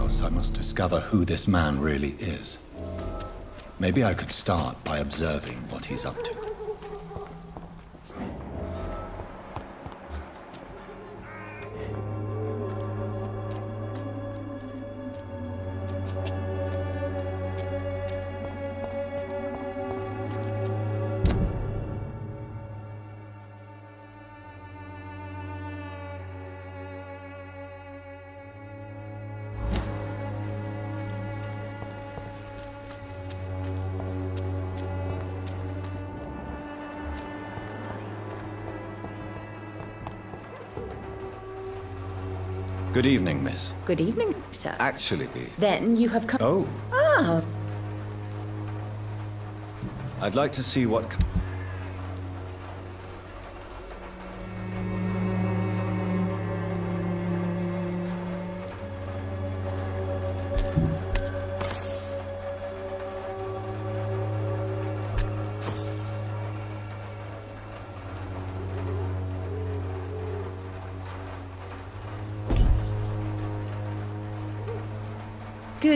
house, I must discover who this man really is. Maybe I could start by observing what he's up to. Good evening, miss. Good evening, sir. Actually... Then you have come... Oh, Ah, I'd like to see what...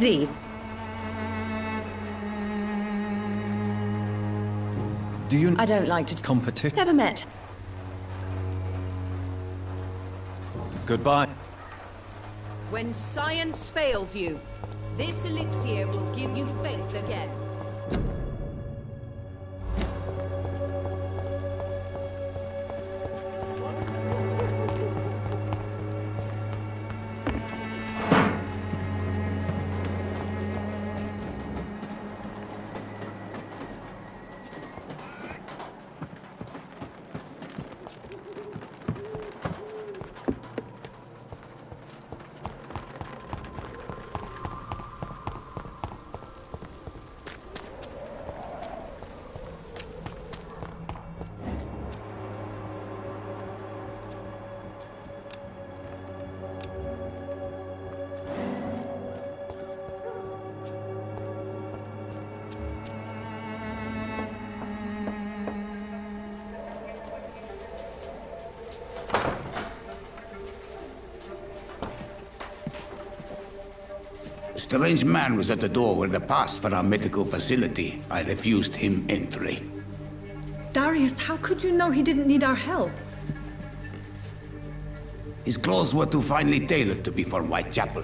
good evening. Do you... I don't like to... competition? Never met. Goodbye. When science fails you, this elixir will give you faith again. A strange man was at the door with a pass for our medical facility. I refused him entry. Darius, how could you know he didn't need our help? His clothes were too finely tailored to be from Whitechapel.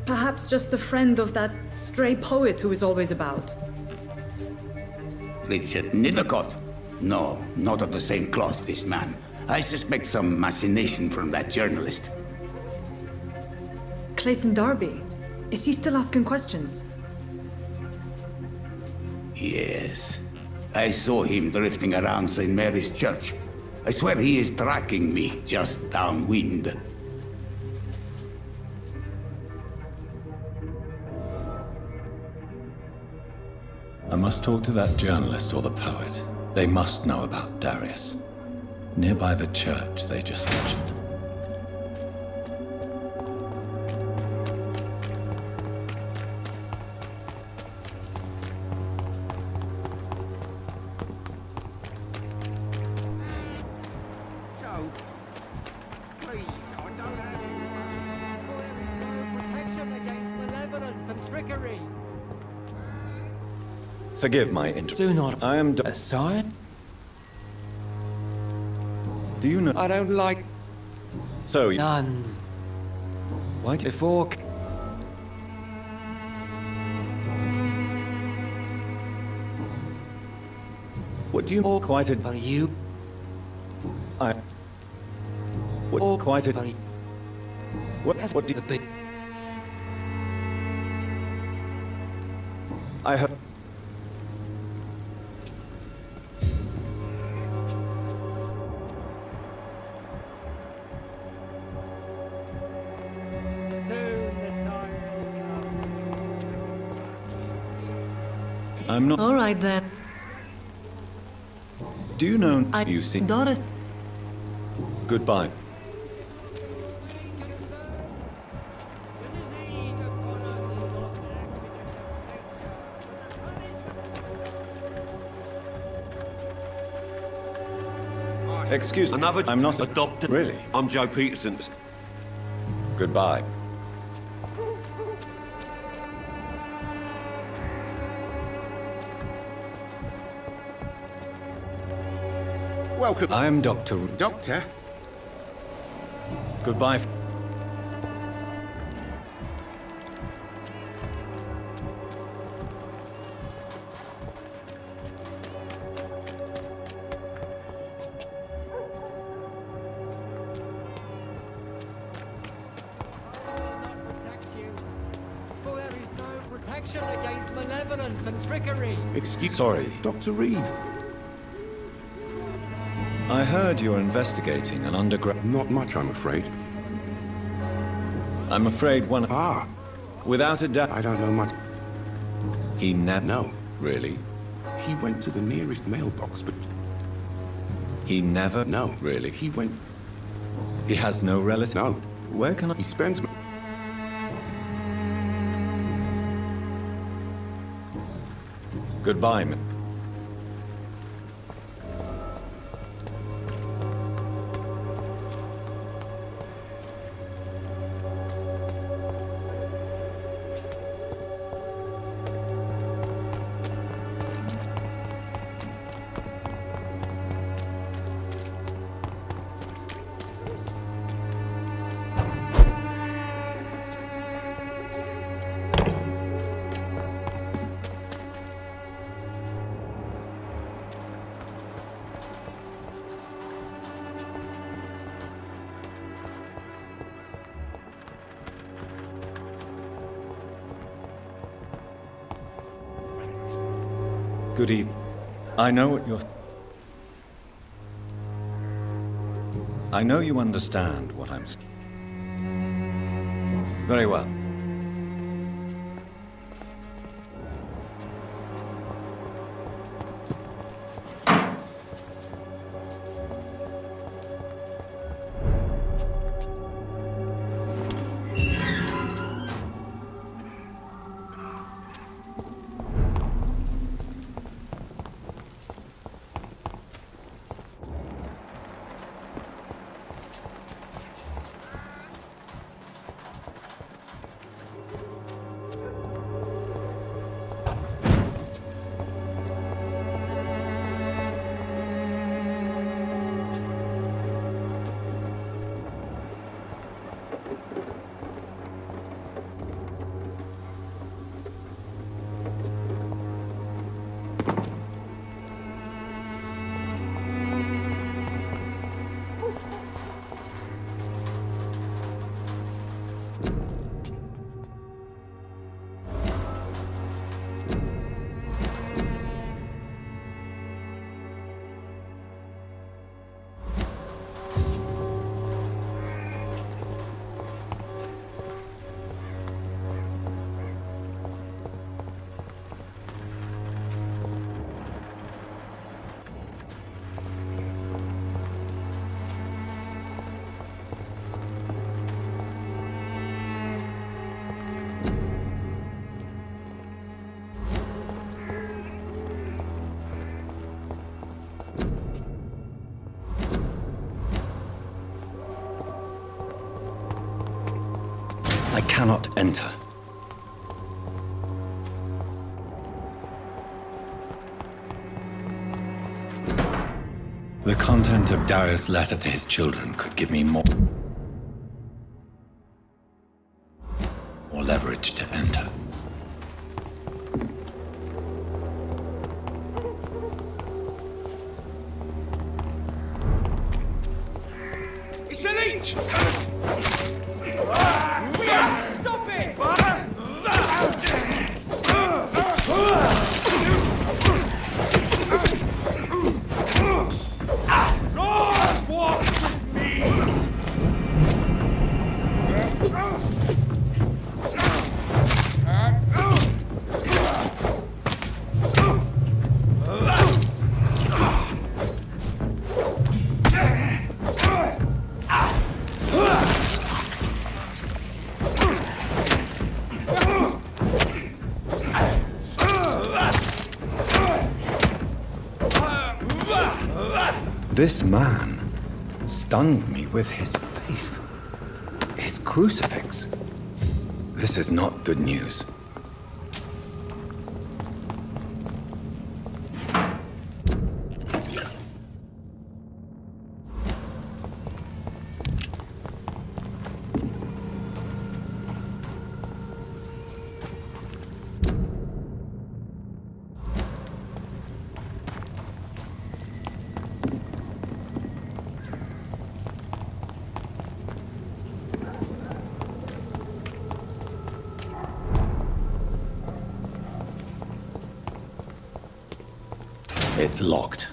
Perhaps just a friend of that stray poet who is always about. Richard Nithercott? No, not of the same cloth, this man. I suspect some machination from that journalist. Clayton Darby. Is he still asking questions? Yes. I saw him drifting around St. Mary's Church. I swear he is tracking me just downwind. I must talk to that journalist or the poet. They must know about Darius. Nearby the church they just mentioned. Joe, please, I don't have any money. There is no protection against malevolence and trickery. Forgive my interruption. Do not. I am... A sign? Do you know... I don't like So, nuns. why do... Before. What do you... Or quite a... for you. I... What... Or quite a... for What do you... the big. I have... Soon the time will come. I'm not... All right then. Do you know... You see... Dorothy. Goodbye. Excuse me. Another I'm not... adopted. Really? I'm Joe Peterson. Goodbye. Welcome. I'm Dr. Doctor? Goodbye. Protect you. For there is no protection against malevolence and trickery. Excuse... Sorry. Dr. Reed. I heard you're investigating an underground... Not much, I'm afraid. I'm afraid one... Ah, Without a doubt... I don't know much. He never... No. Really? He went to the nearest mailbox, but... He never... No. Really? He went... He has no relative... No. Where can I... He spends... Goodbye, man. Good evening. I know what you're... I know you understand what I'm saying. Very well. I cannot enter. The content of Darius' letter to his children could give me more leverage to enter. It's an leech! Stop it! Lord, walk with me! This man stunned me with his faith, his crucifix. This is not good news. It's locked.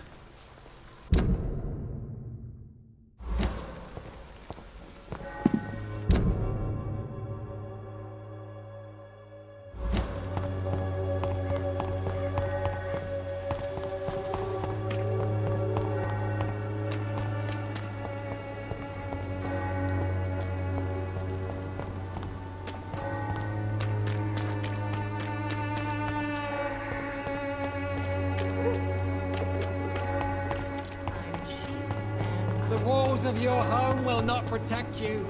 The walls of your home will not protect you.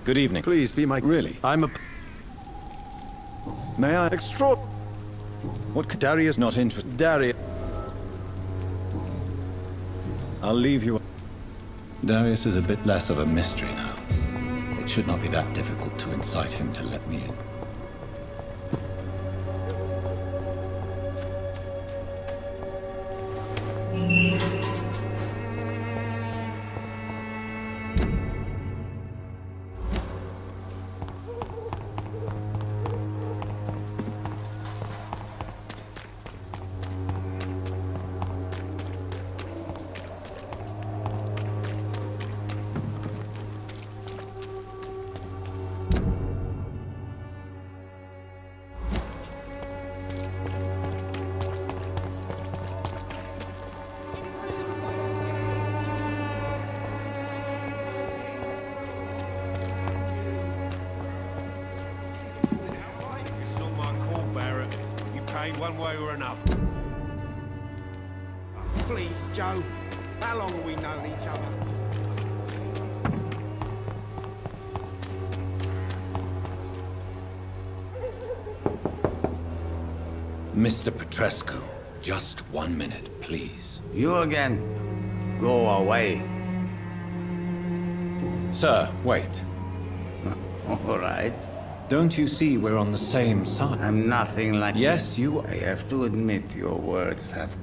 Good evening. Please be my... Really? I'm a... May I? Extra... What could Darius not interested? Darius... I'll leave you. Darius is a bit less of a mystery now. It should not be that difficult to incite him to let me in. It's not my call, Barrett. You pay one way or another. Please, Joe. How long have we known each other? Mr. Petrescu, just 1 minute, please. You again? Go away. Sir, wait. All right. Don't you see we're on the same side? I'm nothing like... Yes, you are. I have to admit your words have...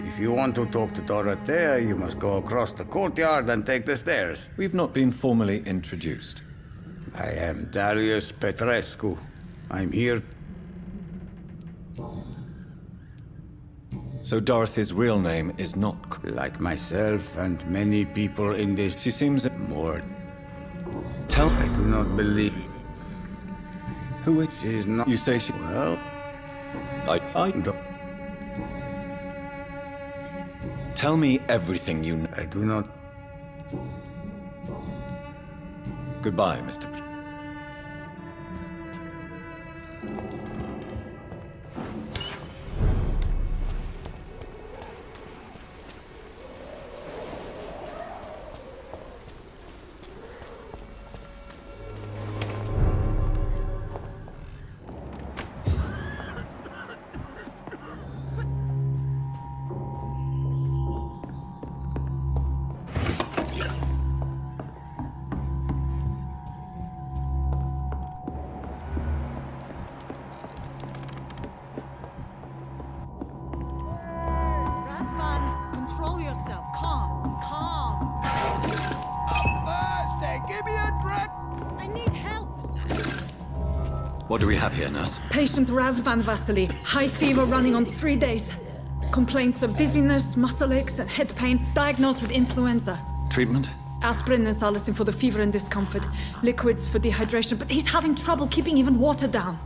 If you want to talk to Dorothea, you must go across the courtyard and take the stairs. We've not been formally introduced. I am Darius Petrescu. I'm here. So Dorothy's real name is not... Like myself and many people in this... She seems... More. Tell... I do not believe... Who is... She's not... You say she... Well... I... Do... Tell me everything you know. I do not... Goodbye, Mr. yourself. Calm. Calm. Thirsty! Give me a drink! I need help. What do we have here, nurse? Patient Raz Van Vasily. High fever running on 3 days. Complaints of dizziness, muscle aches, and head pain. Diagnosed with influenza. Treatment? Aspirin and salicin for the fever and discomfort. Liquids for dehydration, but he's having trouble keeping even water down.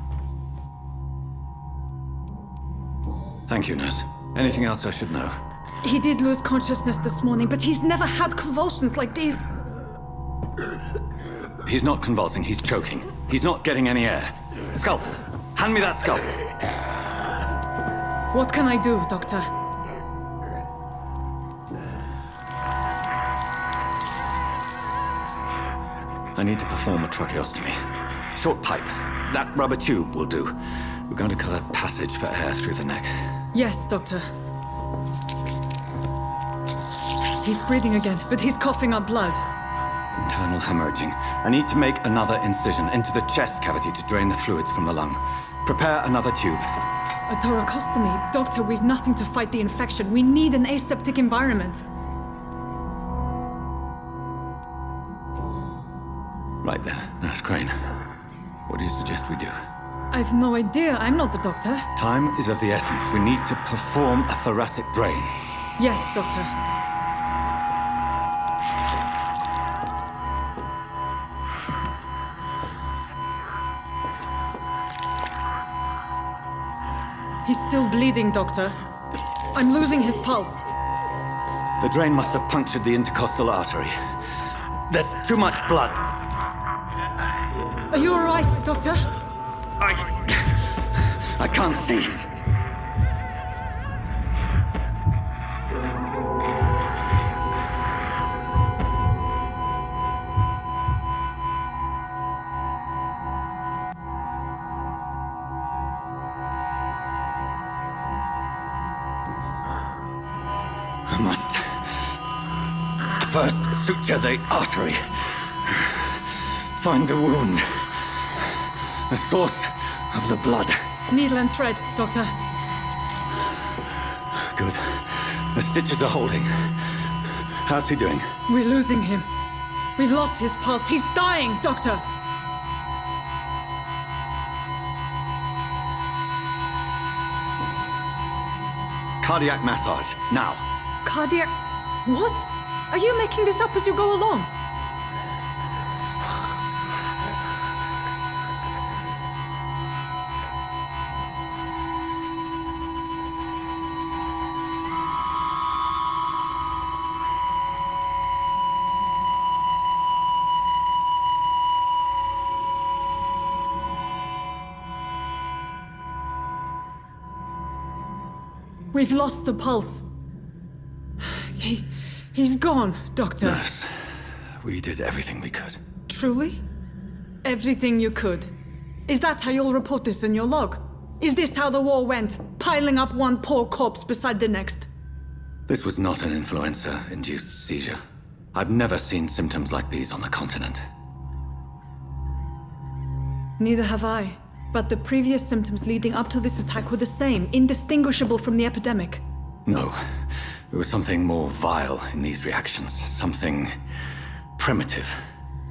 Thank you, nurse. Anything else I should know? He did lose consciousness this morning, but he's never had convulsions like these. He's not convulsing, he's choking. He's not getting any air. Scalpel! Hand me that scalpel! What can I do, Doctor? I need to perform a tracheostomy. Short pipe. That rubber tube will do. We're going to cut a passage for air through the neck. Yes, Doctor. He's breathing again, but he's coughing up blood. Internal hemorrhaging. I need to make another incision into the chest cavity to drain the fluids from the lung. Prepare another tube. A thoracostomy? Doctor, we've nothing to fight the infection. We need an aseptic environment. Right then, Nurse Crane. What do you suggest we do? I've no idea. I'm not the doctor. Time is of the essence. We need to perform a thoracic drain. Yes, Doctor. He's still bleeding, Doctor. I'm losing his pulse. The drain must have punctured the intercostal artery. There's too much blood. Are you all right, Doctor? I can't see. I must first suture the artery. Find the wound. The source of the blood. Needle and thread, Doctor. Good. The stitches are holding. How's he doing? We're losing him. We've lost his pulse. He's dying, Doctor. Cardiac massage, now. Cardiac... What? Are you making this up as you go along? We've lost the pulse. He's gone, Doctor. Nurse, we did everything we could. Truly? Everything you could. Is that how you'll report this in your log? Is this how the war went? Piling up one poor corpse beside the next? This was not an influenza-induced seizure. I've never seen symptoms like these on the continent. Neither have I. But the previous symptoms leading up to this attack were the same, indistinguishable from the epidemic. No. There was something more vile in these reactions. Something primitive.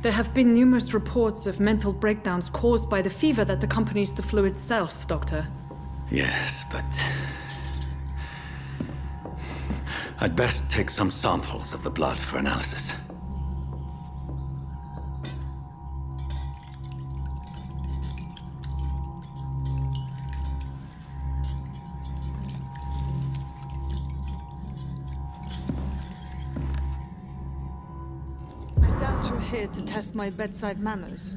There have been numerous reports of mental breakdowns caused by the fever that accompanies the flu itself, Doctor. Yes, but... I'd best take some samples of the blood for analysis. I doubt you're here to test my bedside manners.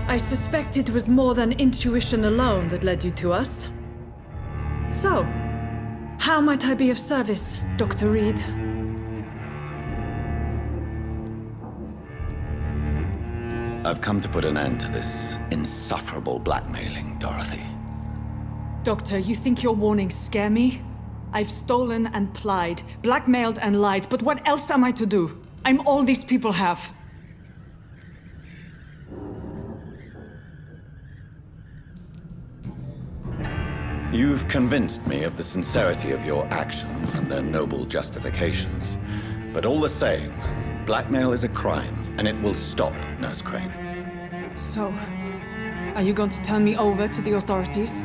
I suspect it was more than intuition alone that led you to us. So, how might I be of service, Dr. Reed? I've come to put an end to this insufferable blackmailing, Dorothy. Doctor, you think your warnings scare me? I've stolen and plied, blackmailed and lied, but what else am I to do? I'm all these people have. You've convinced me of the sincerity of your actions and their noble justifications. But all the same, blackmail is a crime, and it will stop, Nurse Crane. So, are you going to turn me over to the authorities?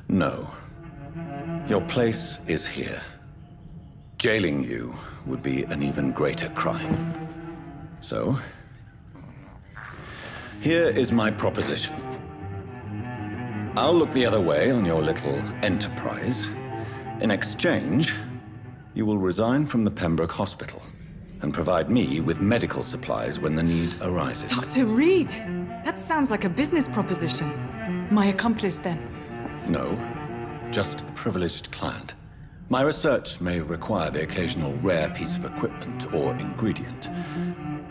No. Your place is here. Jailing you would be an even greater crime. So, here is my proposition. I'll look the other way on your little enterprise. In exchange, you will resign from the Pembroke Hospital and provide me with medical supplies when the need arises. Dr. Reed! That sounds like a business proposition. My accomplice, then. No, just a privileged client. My research may require the occasional rare piece of equipment or ingredient.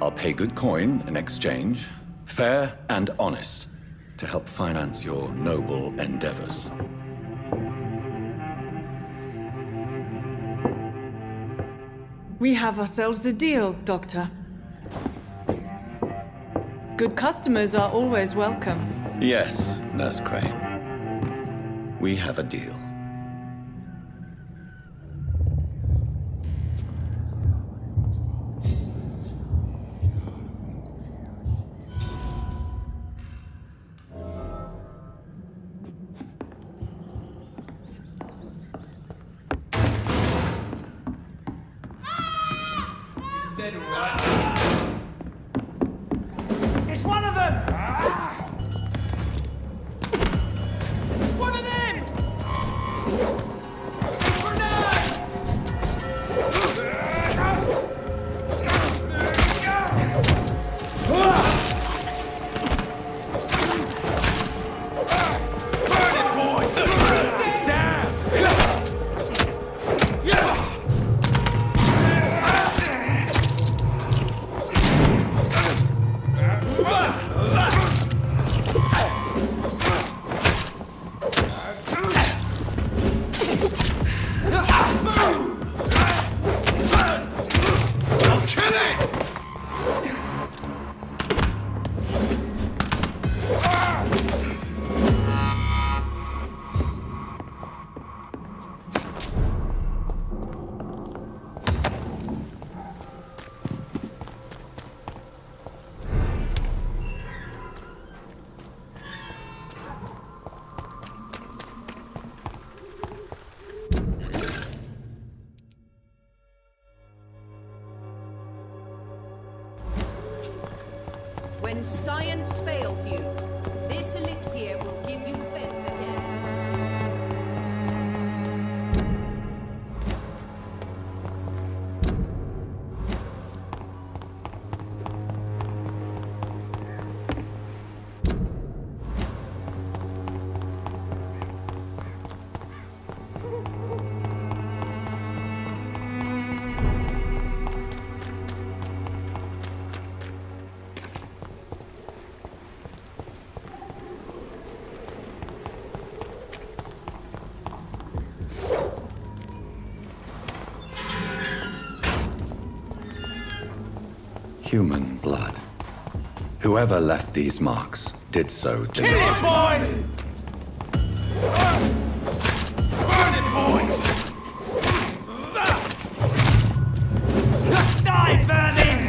I'll pay good coin in exchange, fair and honest, to help finance your noble endeavors. We have ourselves a deal, Doctor. Good customers are always welcome. Yes, Nurse Crane. We have a deal. It's one of them! It's one of them! When science fails you, this elixir will give you faith again. Human blood. Whoever left these marks did so Kill it, boy! Burn it, boys! Die, vermin!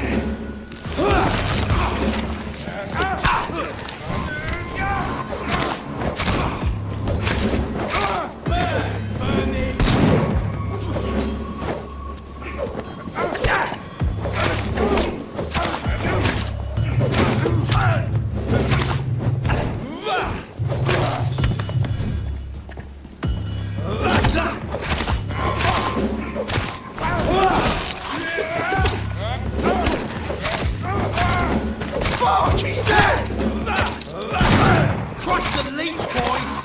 Fuck, he's dead! Crush the leech, boys!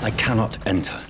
I cannot enter.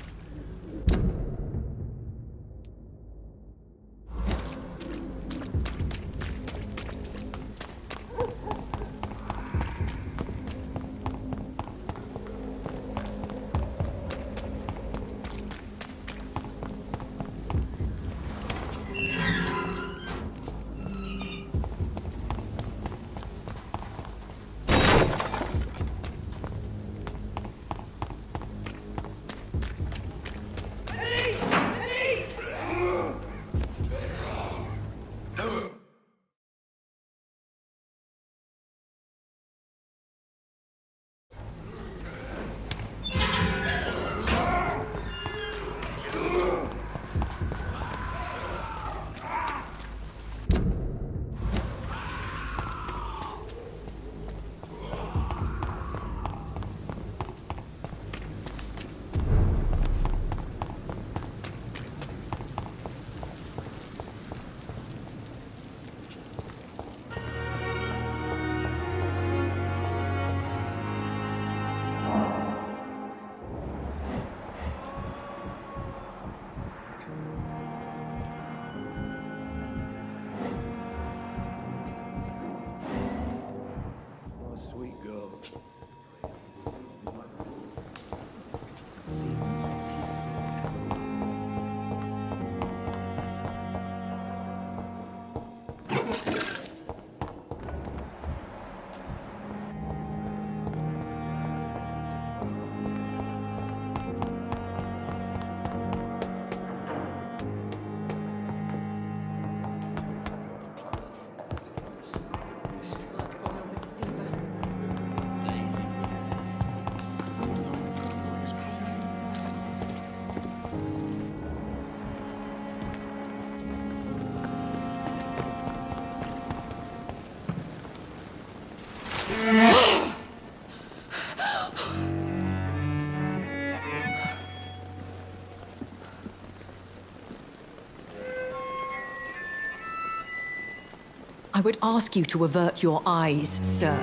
I would ask you to avert your eyes, sir.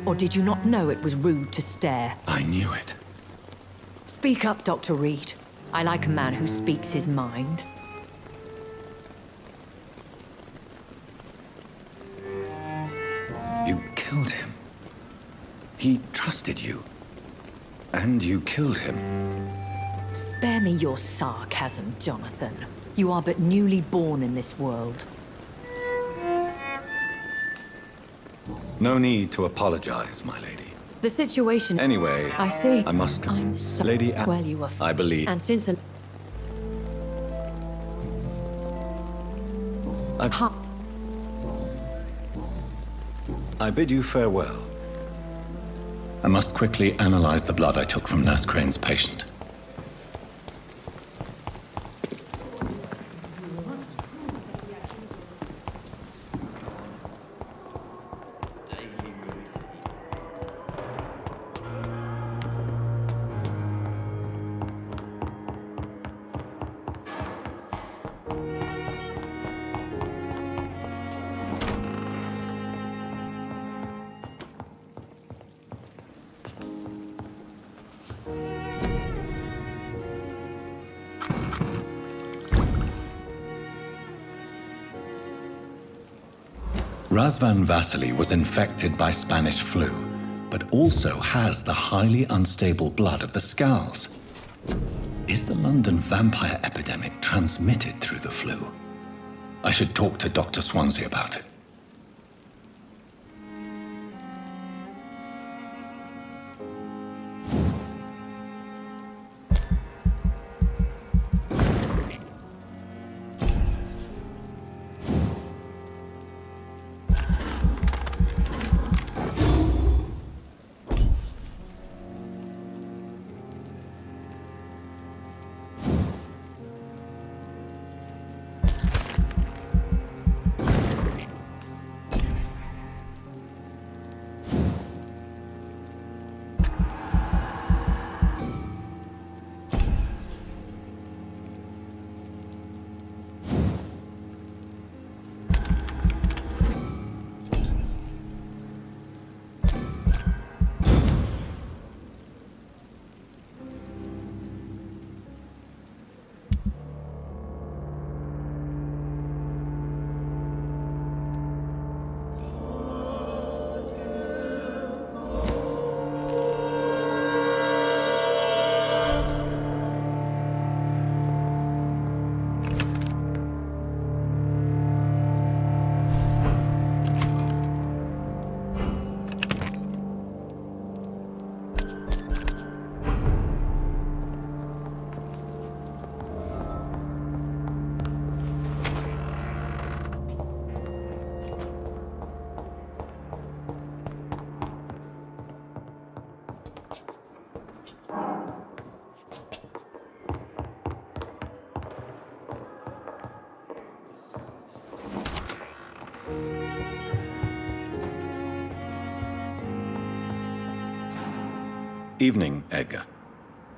Or did you not know it was rude to stare? I knew it. Speak up, Dr. Reed. I like a man who speaks his mind. You killed him. He trusted you. And you killed him. Spare me your sarcasm, Jonathan. You are but newly born in this world. No need to apologize, my lady. The situation... Anyway, I see. I must... I'm so... Lady Well, you are... I believe... And since a... I bid you farewell. I must quickly analyze the blood I took from Nurse Crane's patient. Razvan Vasily was infected by Spanish flu, but also has the highly unstable blood of the Scowls. Is the London vampire epidemic transmitted through the flu? I should talk to Dr. Swansea about it. Evening, Edgar.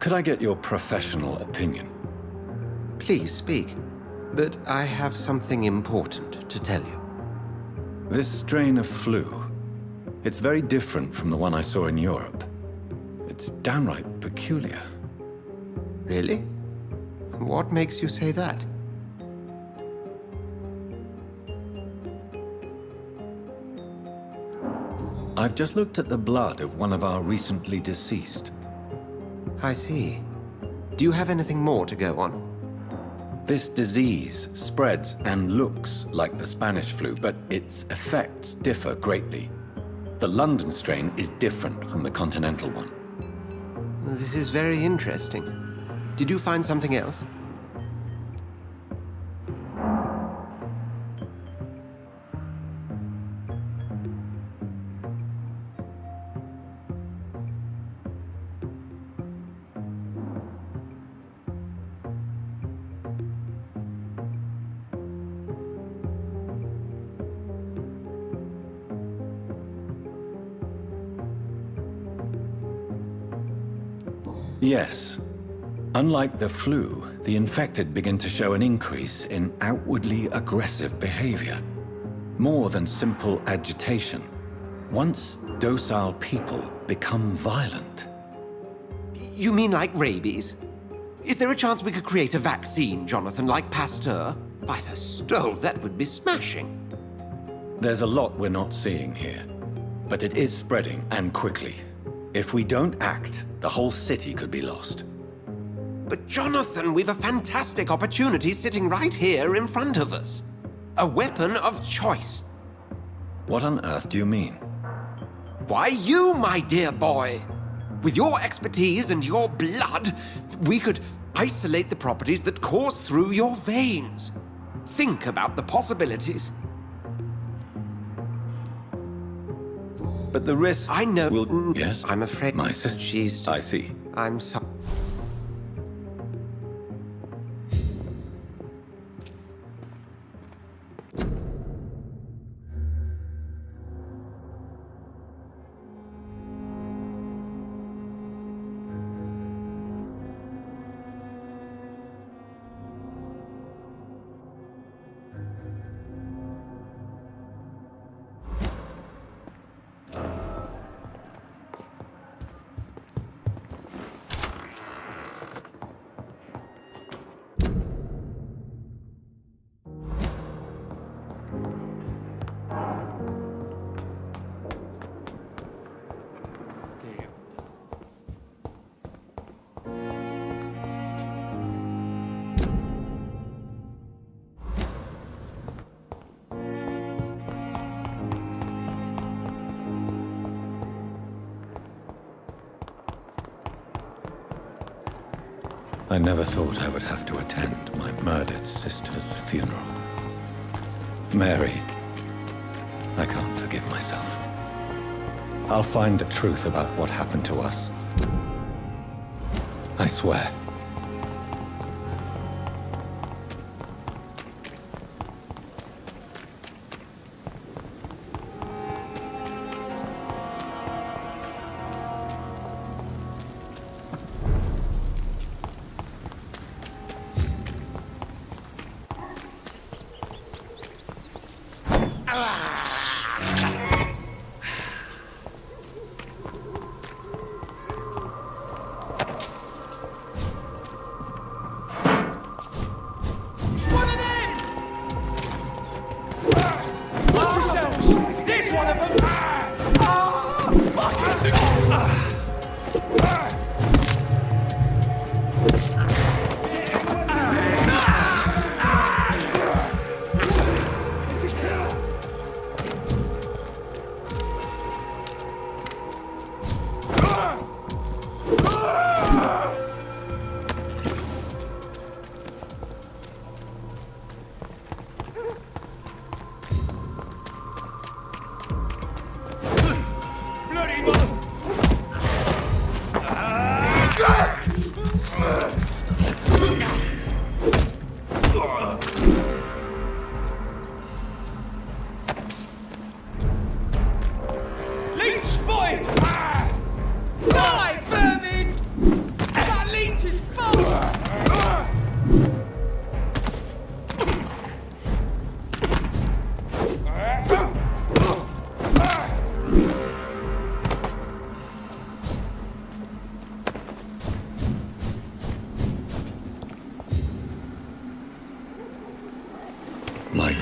Could I get your professional opinion? Please speak. But I have something important to tell you. This strain of flu, it's very different from the one I saw in Europe. It's downright peculiar. Really? What makes you say that? I've just looked at the blood of one of our recently deceased. I see. Do you have anything more to go on? This disease spreads and looks like the Spanish flu, but its effects differ greatly. The London strain is different from the continental one. This is very interesting. Did you find something else? Yes. Unlike the flu, the infected begin to show an increase in outwardly aggressive behavior. More than simple agitation. Once docile people become violent. You mean like rabies? Is there a chance we could create a vaccine, Jonathan, like Pasteur? By the stove, that would be smashing. There's a lot we're not seeing here. But it is spreading, and quickly. If we don't act, the whole city could be lost. But Jonathan, we've a fantastic opportunity sitting right here in front of us. A weapon of choice. What on earth do you mean? Why, you, my dear boy. With your expertise and your blood, we could isolate the properties that course through your veins. Think about the possibilities. But the risk... I know... will... Yes? I'm afraid... My sister... She's... I see. I'm sorry. I never thought I would have to attend my murdered sister's funeral. Mary, I can't forgive myself. I'll find the truth about what happened to us. I swear.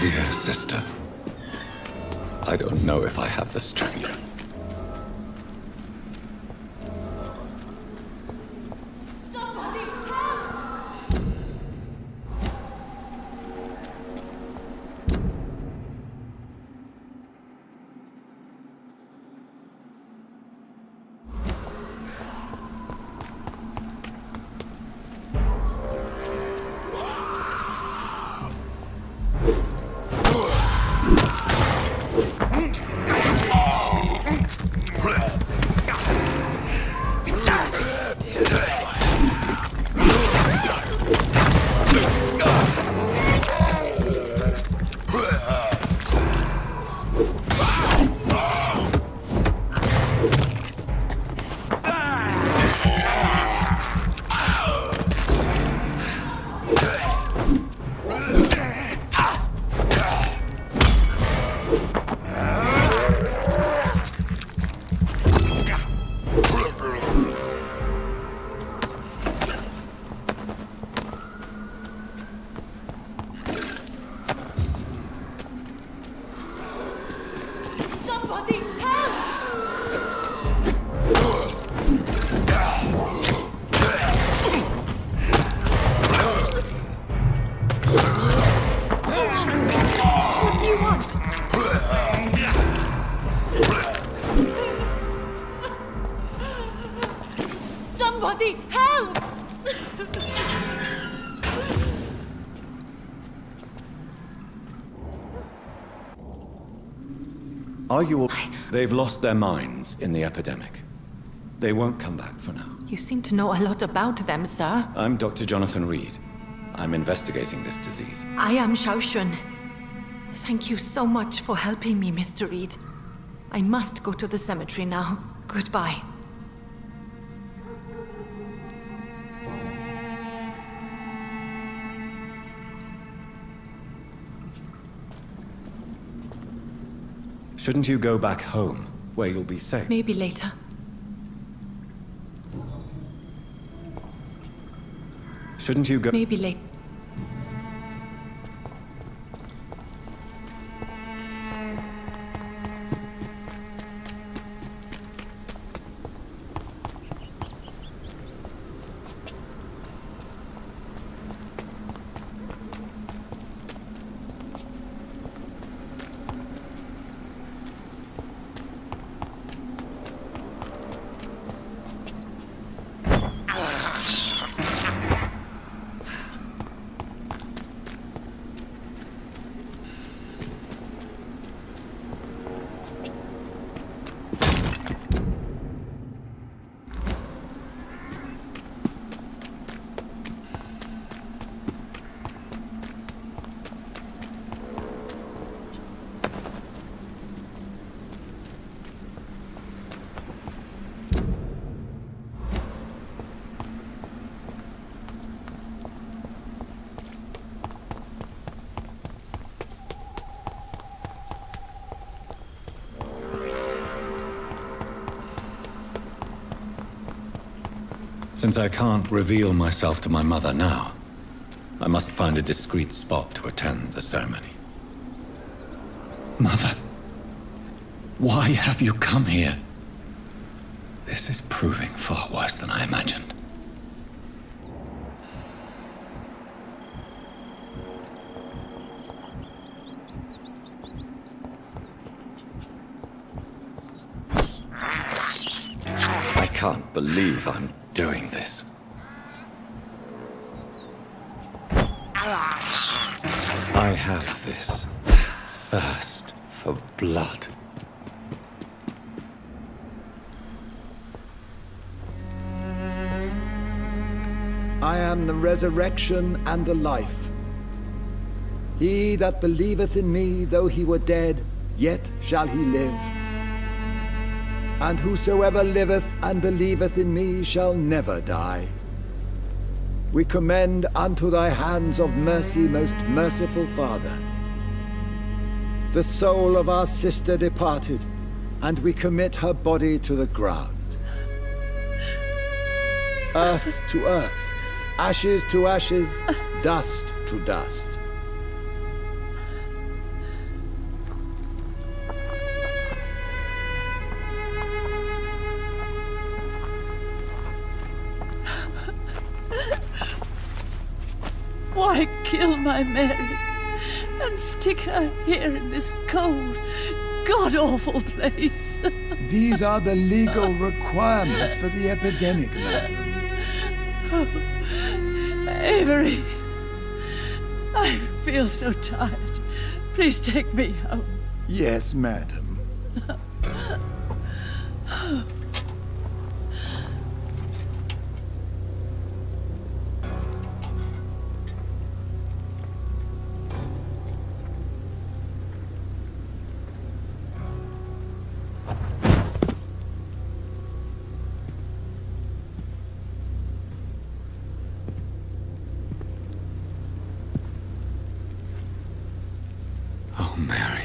dear sister. I don't know if I have the strength. Somebody help! Are you all... They've lost their minds in the epidemic. They won't come back for now. You seem to know a lot about them, sir. I'm Dr. Jonathan Reed. I'm investigating this disease. I am Xiaoxun. Thank you so much for helping me, Mr. Reed. I must go to the cemetery now. Goodbye. Shouldn't you go back home, where you'll be safe? Maybe later. Shouldn't you go... Maybe later. Since I can't reveal myself to my mother now, I must find a discreet spot to attend the ceremony. Mother, why have you come here? This is proving far worse than I imagined. I can't believe I'm doing this. I have this thirst for blood. I am the resurrection and the life. He that believeth in me, though he were dead, yet shall he live. And whosoever liveth and believeth in me shall never die. We commend unto thy hands of mercy, most merciful Father, the soul of our sister departed, and we commit her body to the ground. Earth to earth, ashes to ashes, dust to dust. Why kill my Mary and stick her here in this cold, god-awful place? These are the legal requirements for the epidemic, madam. Avery, I feel so tired. Please take me home. Yes, madam. Oh, Mary.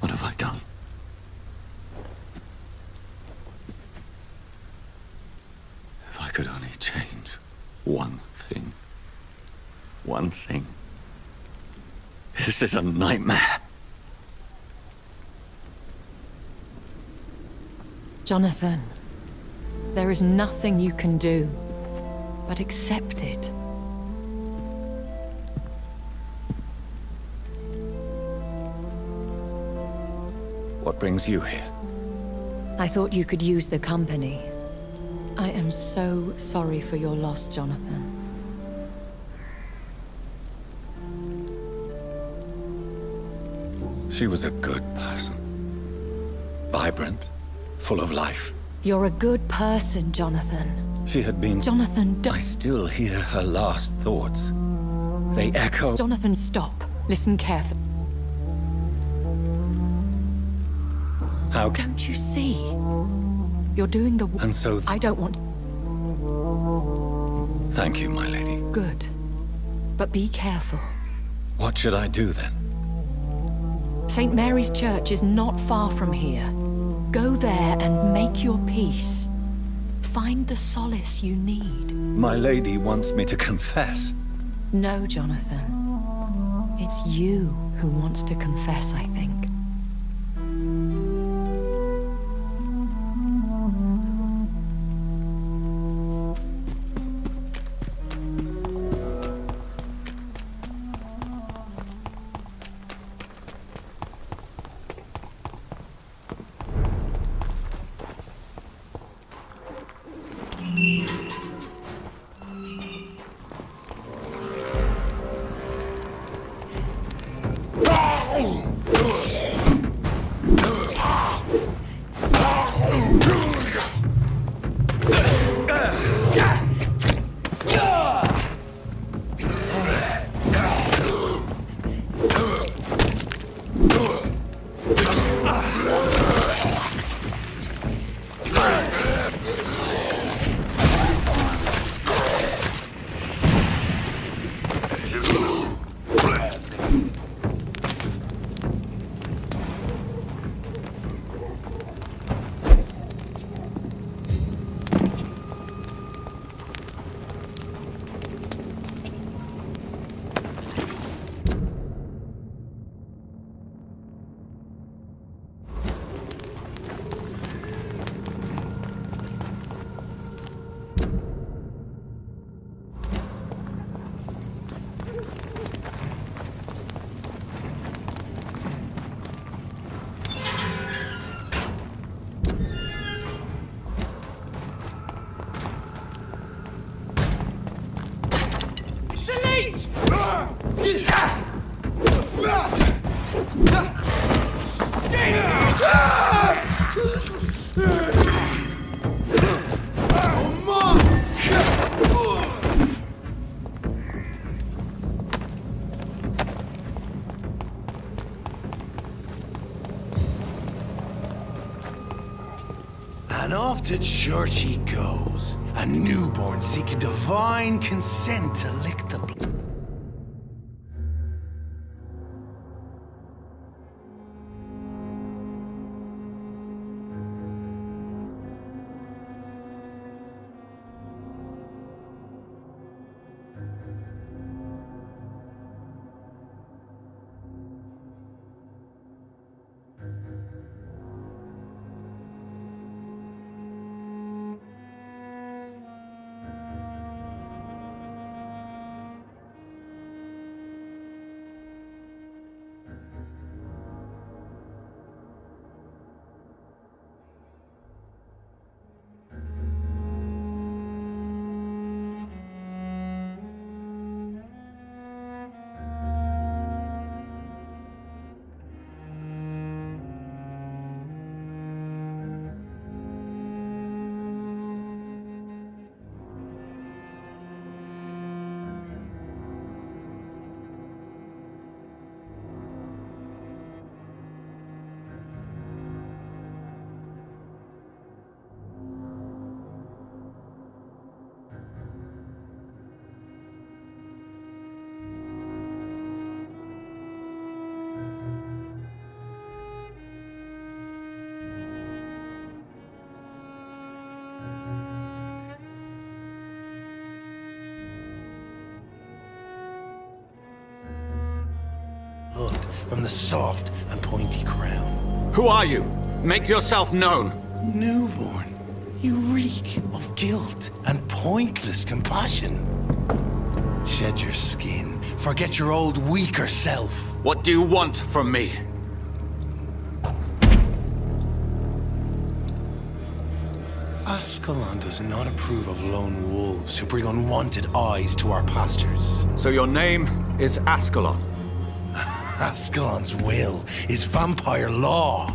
What have I done? If I could only change one thing. One thing. This is a nightmare. Jonathan, there is nothing you can do but accept it. What brings you here? I thought you could use the company. I am so sorry for your loss, Jonathan. She was a good person. Vibrant, full of life. You're a good person, Jonathan. She had been... Jonathan, I still hear her last thoughts. They echo... Jonathan, stop. Listen carefully. How can... Don't you see? You're doing the... And so... I don't want... Thank you, my lady. Good. But be careful. What should I do, then? St. Mary's Church is not far from here. Go there and make your peace. Find the solace you need. My lady wants me to confess. No, Jonathan. It's you who wants to confess, I think. And off to church he goes, a newborn seeking divine consent to lick the blood. blood from the soft and pointy crown. Who are you? Make yourself known. Newborn, you reek of guilt and pointless compassion. Shed your skin. Forget your old, weaker self. What do you want from me? Ascalon does not approve of lone wolves who bring unwanted eyes to our pastures. So your name is Ascalon? Ascalon's will is vampire law.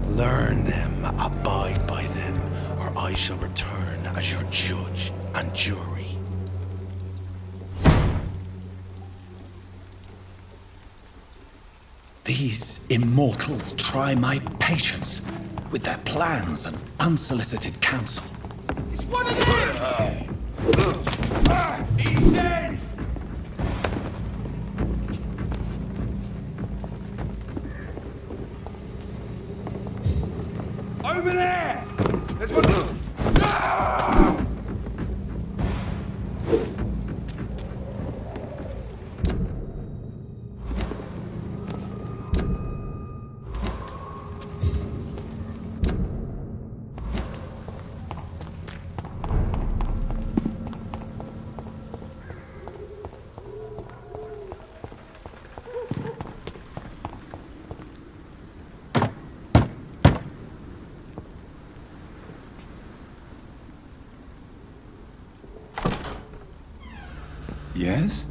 Learn them, abide by them, or I shall return as your judge and jury. These immortals try my patience with their plans and unsolicited counsel. It's one of them! He's dead! Over there! There's one. Yes?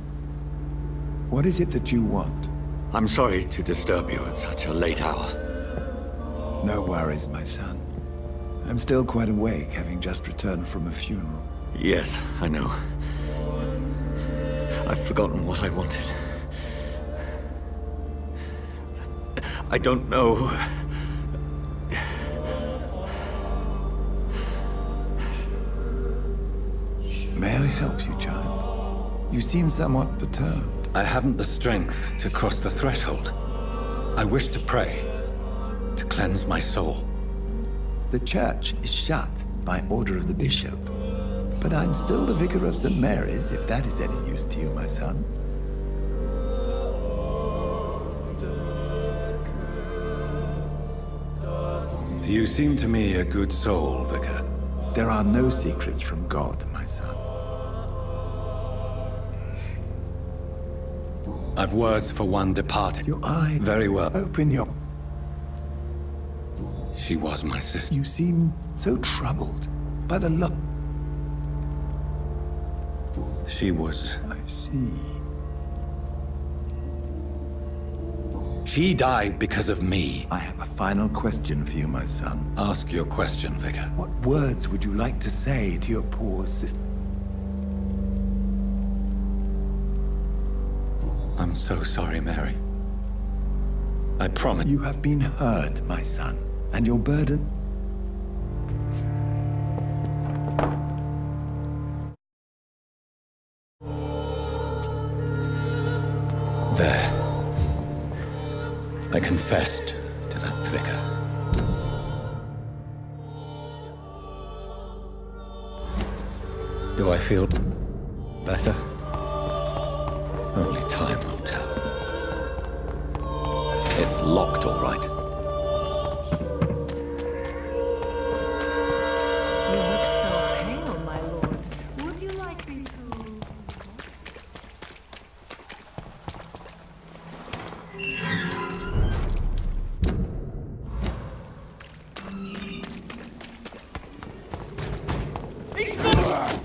What is it that you want? I'm sorry to disturb you at such a late hour. No worries, my son. I'm still quite awake, having just returned from a funeral. Yes, I know. I've forgotten what I wanted. I don't know. May I help you, child? You seem somewhat perturbed. I haven't the strength to cross the threshold. I wish to pray, to cleanse my soul. The church is shut by order of the bishop. But I'm still the vicar of St. Mary's, if that is any use to you, my son. You seem to me a good soul, vicar. There are no secrets from God, my son. I've words for one departed. Your eye. Very well. Open your... She was my sister. You seem so troubled by the look. She was... I see. She died because of me. I have a final question for you, my son. Ask your question, vicar. What words would you like to say to your poor sister? I'm so sorry, Mary. I promise. You have been heard, my son, and your burden... There. I confessed to that vicar. Do I feel better? Only time will tell. It's locked, all right. You look so pale, my lord. Would you like me to... He's moving!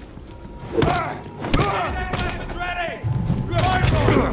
Ready! Rifle!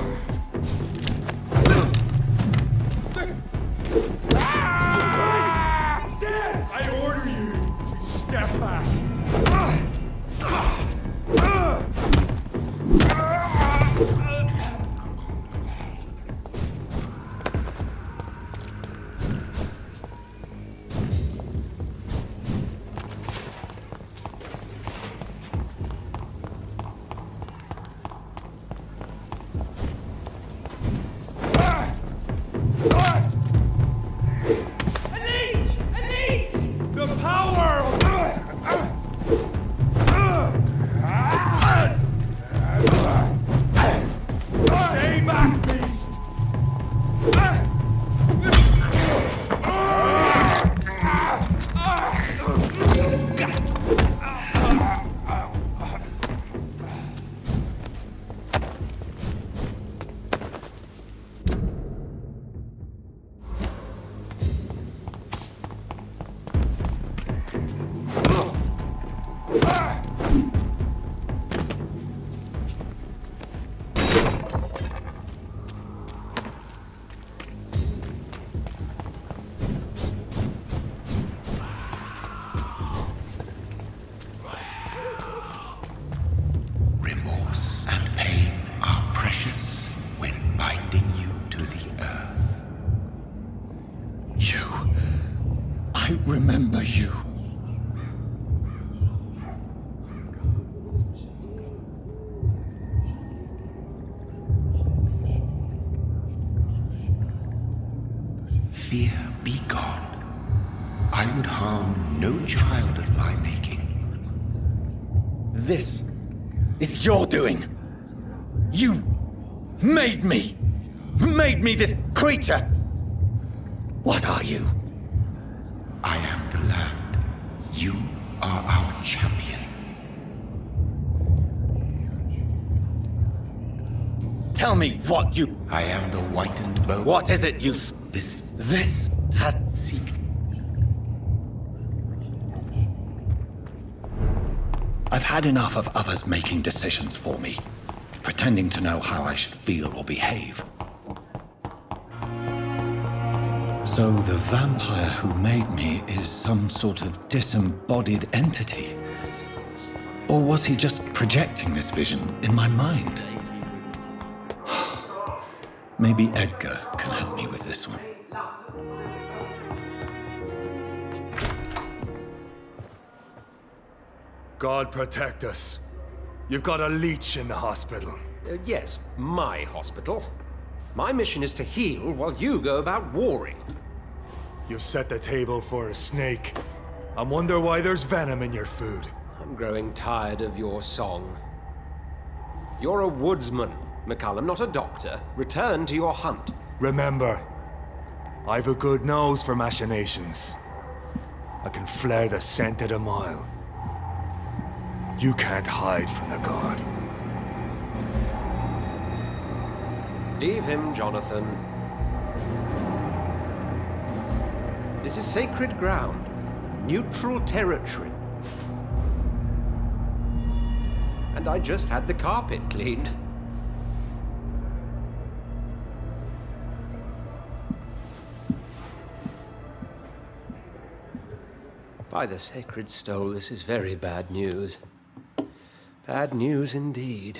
remember you. Fear be gone. I would harm no child of thy making. This is your doing. You made me this creature. What are you? I am the land. You are our champion. Tell me what you... I am the whitened bow. What is it you... This has... Seek. I've had enough of others making decisions for me, pretending to know how I should feel or behave. So the vampire who made me is some sort of disembodied entity? Or was he just projecting this vision in my mind? Maybe Edgar can help me with this one. God protect us. You've got a leech in the hospital. Yes, my hospital. My mission is to heal while you go about warring. You've set the table for a snake. I wonder why there's venom in your food. I'm growing tired of your song. You're a woodsman, McCallum, not a doctor. Return to your hunt. Remember, I've a good nose for machinations. I can flare the scent at a mile. You can't hide from the god. Leave him, Jonathan. This is sacred ground. Neutral territory. And I just had the carpet cleaned. By the sacred stole, this is very bad news. Bad news indeed.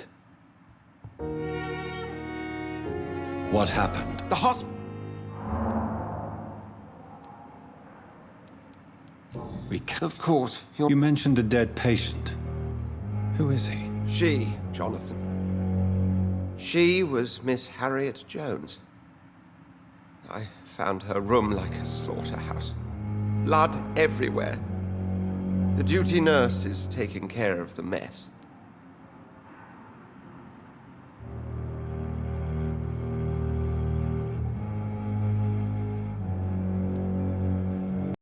What happened? The hospital. Of course, You mentioned the dead patient. Who is he? She, Jonathan. She was Miss Harriet Jones. I found her room like a slaughterhouse. Blood everywhere. The duty nurse is taking care of the mess.